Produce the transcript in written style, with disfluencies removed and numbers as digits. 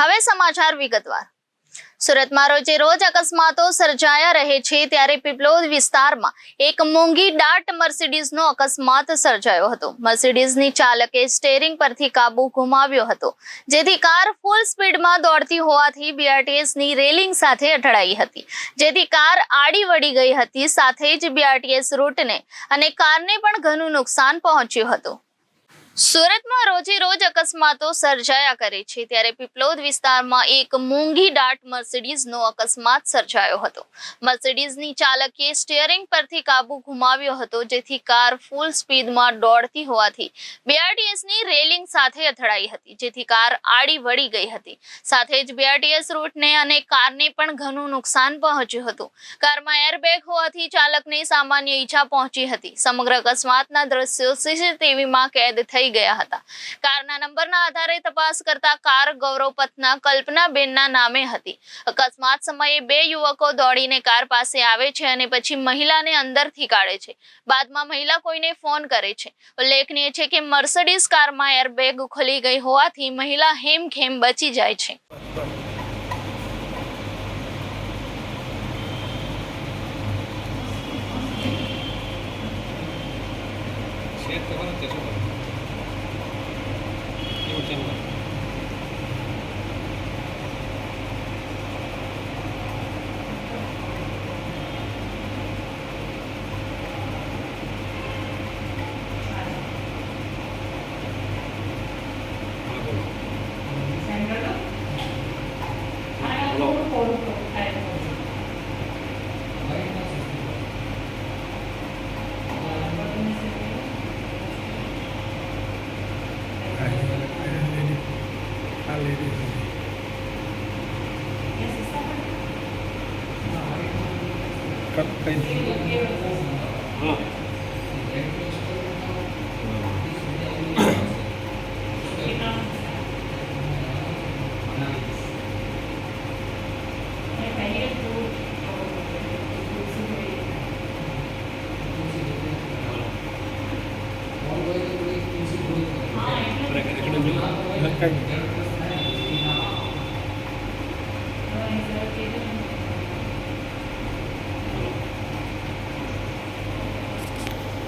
હવે સમાચાર વિગતવાર। સુરતમાં રોજે રોજ અકસ્માતો સર્જાયા રહે છે, ત્યારે પીપલોદ વિસ્તારમાં એક મોંઘી ડાર્ટ મર્સિડીઝનો અકસ્માત સર્જાયો હતો। મર્સિડીઝની ચાલકે સ્ટીયરિંગ પરથી કાબુ ગુમાવ્યો હતો, જેથી કાર ફૂલ સ્પીડમાં દોડતી હોવાથી બીઆરટીએસની રેલિંગ સાથે અથડાઈ હતી, જેથી કાર આડી વળી ગઈ હતી। સાથે જ બીઆરટીએસ રૂટને અને કારને પણ ઘણું નુકસાન પહોંચ્યું હતું। સુરતમાં રોજે રોજ અકસ્માતો સર્જાયા કરે છે, ત્યારે પીપલોદ વિસ્તારમાં એક મોંઘી ડાર્ટ મર્સિડીઝનો અકસ્માત સર્જાયો હતો। મર્સિડીઝની ચાલકે સ્ટીયરિંગ પરથી કાબુ ગુમાવ્યો હતો, જેથી કાર ફૂલ સ્પીડમાં દોડતી હોવાથી બીઆરટીએસની રેલિંગ સાથે અથડાઈ હતી, જેથી કાર આડી વળી ગઈ હતી। સાથે જ બીઆરટીએસ રૂટને અને કારને પણ ઘણું નુકસાન પહોંચ્યું હતું। કારમાં એરબેગ હોવાથી ચાલકને સામાન્ય ઈજા પહોંચી હતી। સમગ્ર અકસ્માતના દ્રશ્યો સીસીટીવીમાં કેદ થઈ ગયા હતા। કારના નંબરના આધારે તપાસ કરતા કાર ગૌરવપથના કલ્પનાબેનના નામે હતી। અકસ્માત સમયે બે યુવકો દોડીને કાર પાસે આવે છે અને પછી મહિલાને અંદરથી કાઢે છે। બાદમાં મહિલા કોઈને ફોન કરે છે। ઉલ્લેખનીય છે કે મર્સિડીઝ કારમાં એરબેગ ખુલી ગઈ હોવાથી મહિલા હેમખેમ બચી જાય છે। Okay.